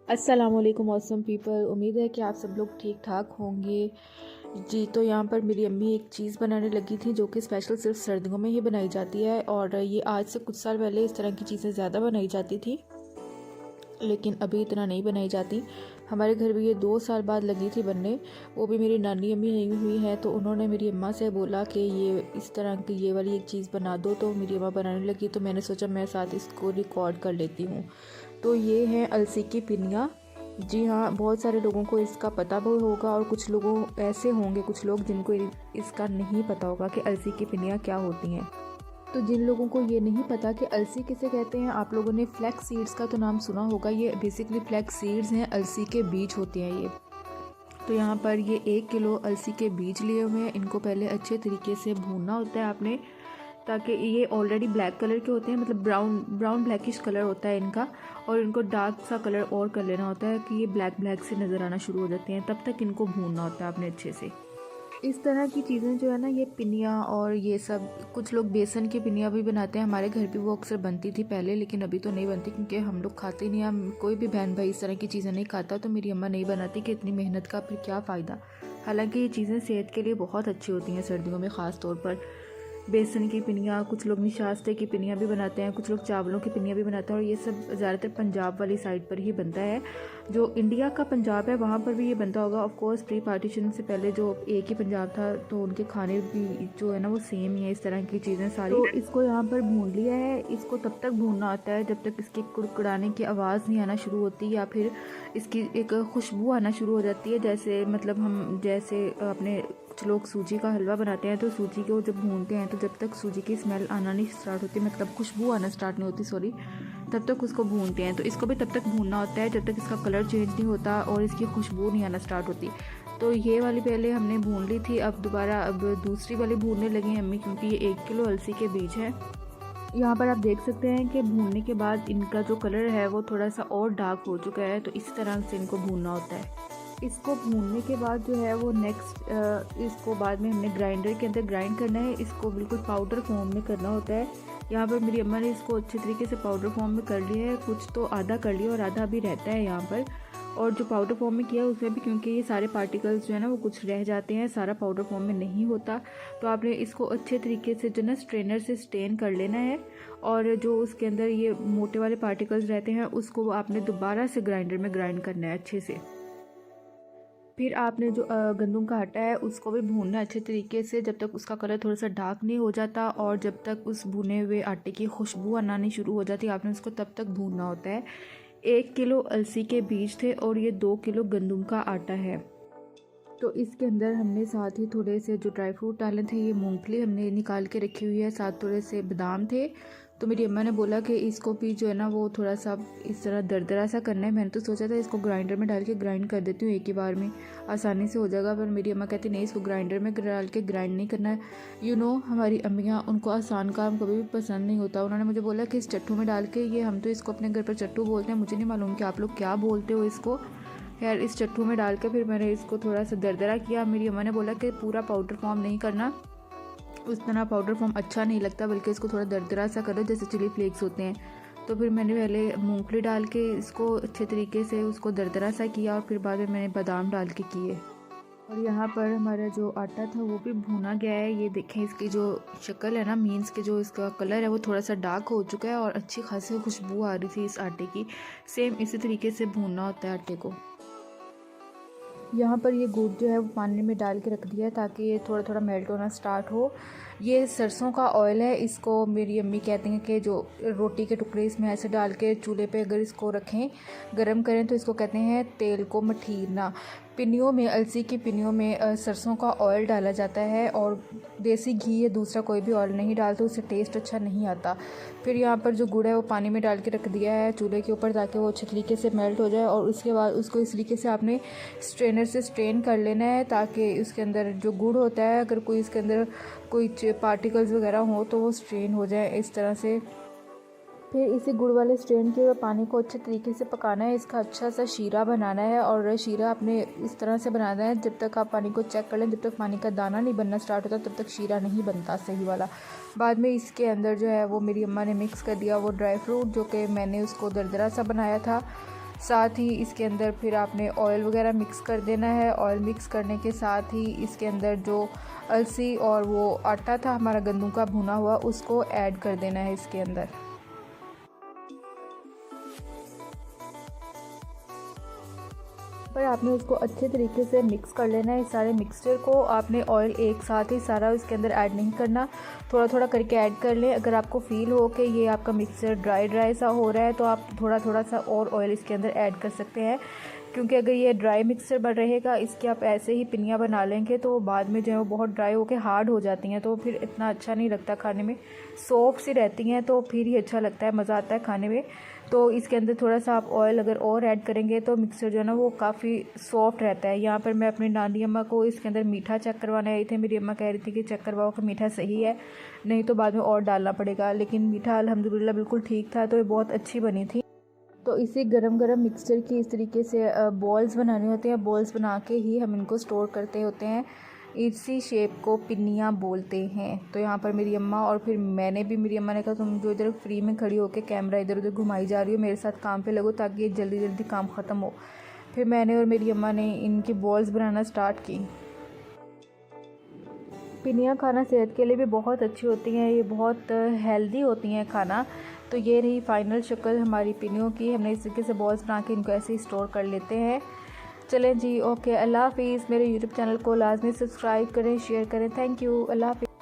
अस्सलामुअलैकुम awesome people. उम्मीद है कि आप सब लोग ठीक ठाक होंगे जी। तो यहाँ पर मेरी अम्मी एक चीज़ बनाने लगी थी जो कि स्पेशल सिर्फ सर्दियों में ही बनाई जाती है, और ये आज से कुछ साल पहले इस तरह की चीज़ें ज़्यादा बनाई जाती थी, लेकिन अभी इतना नहीं बनाई जाती। हमारे घर भी ये 2 साल बाद लगी थी बनने। वो भी मेरी नानी अम्मी नहीं हुई है, तो उन्होंने मेरी अम्मा से बोला कि ये इस तरह की ये वाली एक चीज़ बना दो, तो मेरी अम्मा बनाने लगी। तो मैंने सोचा मैं साथ इसको रिकॉर्ड कर लेती हूँ। तो ये है अलसी की पिनिया। जी हाँ, बहुत सारे लोगों को इसका पता भी होगा, और कुछ लोगों ऐसे होंगे कुछ लोग जिनको इसका नहीं पता होगा कि अलसी की पिनिया क्या होती हैं। तो जिन लोगों को ये नहीं पता कि अलसी किसे कहते हैं, आप लोगों ने फ्लैक्स सीड्स का तो नाम सुना होगा। ये बेसिकली फ्लैक्स सीड्स हैं, अलसी के बीज होते हैं ये। तो यहाँ पर ये 1 किलो अलसी के बीज लिए हुए हैं। इनको पहले अच्छे तरीके से भूनना होता है आपने, ताकि ये ऑलरेडी ब्लैक कलर के होते हैं, मतलब ब्राउन ब्राउन ब्लैकिश कलर होता है इनका, और इनको डार्क सा कलर और कर लेना होता है कि ये ब्लैक ब्लैक से नज़र आना शुरू हो जाते हैं। तब तक इनको भूनना होता है आपने अच्छे से। इस तरह की चीज़ें जो है ना, ये पिनिया और ये सब, कुछ लोग बेसन की पिनिया भी बनाते हैं। हमारे घर भी वो अक्सर बनती थी पहले, लेकिन अभी तो नहीं बनती क्योंकि हम लोग खाते नहीं। हम कोई भी बहन भाई इस तरह की चीज़ें नहीं खाता, तो मेरी अम्मा नहीं बनाती कि इतनी मेहनत का फिर क्या फ़ायदा। हालांकि ये चीज़ें सेहत के लिए बहुत अच्छी होती हैं सर्दियों में ख़ास तौर पर। बेसन की पिनिया, कुछ लोग निशास्ते की पिनिया भी बनाते हैं, कुछ लोग चावलों की पिनिया भी बनाते हैं, और ये सब ज़्यादातर पंजाब वाली साइड पर ही बनता है। जो इंडिया का पंजाब है वहाँ पर भी ये बनता होगा। ऑफ कोर्स प्री पार्टीशन से पहले जो एक ही पंजाब था, तो उनके खाने भी जो है ना वो सेम ही है, इस तरह की चीज़ें सारी। तो इसको यहाँ पर भून लिया है। इसको तब तक भूनना होता है जब तक इसकी कुड़कुड़ाने की आवाज़ नहीं आना शुरू होती, या फिर इसकी एक खुशबू आना शुरू हो जाती है। जैसे मतलब हम जैसे अपने कुछ लोग सूजी का हलवा बनाते हैं, तो सूजी को जब भूनते हैं तो जब तक सूजी की स्मेल आना नहीं स्टार्ट होती, मतलब खुशबू आना स्टार्ट नहीं होती, सॉरी, तब तक उसको भूनते हैं। तो इसको भी तब तक भूनना होता है जब तक इसका कलर चेंज नहीं होता और इसकी खुशबू नहीं आना स्टार्ट होती। तो ये वाली पहले हमने भून ली थी, अब दोबारा अब दूसरी वाली भूनने लगी अम्मी, क्योंकि ये 1 किलो अलसी के बीज है। यहाँ पर आप देख सकते हैं कि भूनने के बाद इनका जो कलर है वो थोड़ा सा और डार्क हो चुका है। तो इस तरह से इनको भूनना होता है। इसको भूनने के बाद जो है वो नेक्स्ट इसको बाद में हमने ग्राइंडर के अंदर ग्राइंड करना है। इसको बिल्कुल पाउडर फॉर्म में करना होता है। यहाँ पर मेरी अम्मा ने इसको अच्छे तरीके से पाउडर फॉर्म में कर लिया है। कुछ तो आधा कर लिया और आधा भी रहता है यहाँ पर। और जो पाउडर फॉर्म में किया उसमें भी, क्योंकि ये सारे पार्टिकल्स जो है ना वो कुछ रह जाते हैं, सारा पाउडर फॉर्म में नहीं होता, तो आपने इसको अच्छे तरीके से जो ना स्ट्रेनर से स्टेन कर लेना है। और जो उसके अंदर ये मोटे वाले पार्टिकल्स रहते हैं उसको आपने दोबारा से ग्राइंडर में ग्राइंड करना है अच्छे से। फिर आपने जो गंदम का आटा है उसको भी भूनना है अच्छे तरीके से, जब तक उसका कलर थोड़ा सा डार्क नहीं हो जाता, और जब तक उस भुने हुए आटे की खुशबू आना नहीं शुरू हो जाती, आपने उसको तब तक भूनना होता है। 1 किलो अलसी के बीज थे और ये 2 किलो गंदम का आटा है। तो इसके अंदर हमने साथ ही थोड़े से जो ड्राई फ्रूट डाले थे, ये मूंगफली हमने निकाल के रखी हुई है, साथ थोड़े से बादाम थे। तो मेरी अम्मा ने बोला कि इसको भी जो है ना वो थोड़ा सा इस तरह दरदरा सा करना है। मैंने तो सोचा था इसको ग्राइंडर में डाल के ग्राइंड कर देती हूँ, एक ही बार में आसानी से हो जाएगा, पर मेरी अम्मा कहती नहीं, इसको ग्राइंडर में डाल के ग्राइंड नहीं करना है। हमारी अम्मियाँ, उनको आसान काम कभी भी पसंद नहीं होता। उन्होंने मुझे बोला कि इस चट्टू में डाल के, ये हम तो इसको अपने घर पर चट्टू बोलते हैं, मुझे नहीं मालूम कि आप लोग क्या बोलते हो इसको। खैर, इस चट्टू में डाल के फिर मैंने इसको थोड़ा सा दरदरा किया। मेरी अम्मा ने बोला कि पूरा पाउडर फॉर्म नहीं करना, उस तरह पाउडर फॉर्म अच्छा नहीं लगता, बल्कि इसको थोड़ा दरदरा सा करो जैसे चिली फ्लेक्स होते हैं। तो फिर मैंने पहले मूंगफली डाल के इसको अच्छे तरीके से उसको दरदरा सा किया, और फिर बाद में मैंने बादाम डाल के किए। और यहाँ पर हमारा जो आटा था वो भी भुना गया है। ये देखें, इसकी जो शक्ल है ना, मीन्स के जो इसका कलर है वो थोड़ा सा डार्क हो चुका है, और अच्छी खासी खुशबू आ रही थी इस आटे की। सेम इसी तरीके से भूनना होता है आटे को। यहाँ पर ये गुड़ जो है वो पानी में डाल के रख दिया है ताकि ये थोड़ा थोड़ा मेल्ट होना स्टार्ट हो। ये सरसों का ऑयल है। इसको मेरी अम्मी कहती हैं कि जो रोटी के टुकड़े इसमें ऐसे डाल के चूल्हे पे अगर इसको रखें, गरम करें, तो इसको कहते हैं तेल को मठीरना। पिनियों में, अलसी की पिनियों में सरसों का ऑयल डाला जाता है, और देसी घी या दूसरा कोई भी ऑयल नहीं डालते, उससे टेस्ट अच्छा नहीं आता। फिर यहाँ पर जो गुड़ है वो पानी में डाल के रख दिया है चूल्हे के ऊपर, ताकि वो अच्छे तरीके से मेल्ट हो जाए। और उसके बाद उसको इस तरीके से आपने स्ट्रेनर से स्ट्रेन कर लेना है, ताकि उसके अंदर जो गुड़ होता है, अगर कोई इसके अंदर कोई पार्टिकल्स वगैरह हो तो वो स्ट्रेन हो जाए इस तरह से। फिर इसी गुड़ वाले स्ट्रेन के हुए पानी को अच्छे तरीके से पकाना है। इसका अच्छा सा शीरा बनाना है, और शीरा आपने इस तरह से बनाना है, जब तक आप पानी को चेक कर लें, जब तक पानी का दाना नहीं बनना स्टार्ट होता तब तक शीरा नहीं बनता सही वाला। बाद में इसके अंदर जो है वो मेरी अम्मा ने मिक्स कर दिया वो ड्राई फ्रूट, जो कि मैंने उसको दरदरा सा बनाया था। साथ ही इसके अंदर फिर आपने ऑयल वगैरह मिक्स कर देना है। ऑयल मिक्स करने के साथ ही इसके अंदर जो अलसी और वो आटा था हमारा गंदम का भुना हुआ, उसको ऐड कर देना है इसके अंदर। पर आपने उसको अच्छे तरीके से मिक्स कर लेना है। इस सारे मिक्सचर को आपने ऑयल एक साथ ही सारा इसके अंदर ऐड नहीं करना, थोड़ा थोड़ा करके ऐड कर लें। अगर आपको फ़ील हो कि ये आपका मिक्सचर ड्राई ड्राई सा हो रहा है तो आप थोड़ा थोड़ा सा और ऑयल इसके अंदर ऐड कर सकते हैं, क्योंकि अगर ये ड्राई मिक्सचर बन रहेगा, इसकी आप ऐसे ही पिनियाँ बना लेंगे तो बाद में जो है वो बहुत ड्राई होकर हार्ड हो जाती हैं, तो फिर इतना अच्छा नहीं लगता खाने में। सॉफ्ट सी रहती हैं तो फिर ही अच्छा लगता है, मज़ा आता है खाने में। तो इसके अंदर थोड़ा सा आप ऑयल अगर और ऐड करेंगे तो मिक्सचर जो है ना वो काफ़ी सॉफ्ट रहता है। यहाँ पर मैं अपनी नानी अम्मा को इसके अंदर मीठा चेक करवाने आई थी। मेरी अम्मा कह रही थी कि चेक करवाओ कि मीठा सही है, नहीं तो बाद में और डालना पड़ेगा। लेकिन मीठा अल्हम्दुलिल्लाह बिल्कुल ठीक था, तो ये बहुत अच्छी बनी थी। तो इसी गरम गरम मिक्सचर की इस तरीके से बॉल्स बनाने होते हैं। बॉल्स बना के ही हम इनको स्टोर करते होते हैं। इसी शेप को पिन्नियाँ बोलते हैं। तो यहाँ पर मेरी अम्मा और फिर मैंने भी, मेरी अम्मा ने कहा तुम जो इधर फ्री में खड़ी होकर कैमरा इधर उधर घुमाई जा रही हो, मेरे साथ काम पे लगो ताकि ये जल्दी जल्दी काम ख़त्म हो। फिर मैंने और मेरी अम्मा ने इनकी बॉल्स बनाना स्टार्ट की। पिनियाँ खाना सेहत के लिए भी बहुत अच्छी होती हैं, ये बहुत हेल्दी होती हैं खाना। तो ये रही फाइनल शक्ल हमारी पिनियों की। हमने इस तरीके से बॉल्स बना के इनको ऐसे ही स्टोर कर लेते हैं। चलें जी, ओके, अल्लाह हाफ़िज़। मेरे यूट्यूब चैनल को लाजमी सब्सक्राइब करें, शेयर करें। थैंक यू, अल्लाह हाफ़िज़।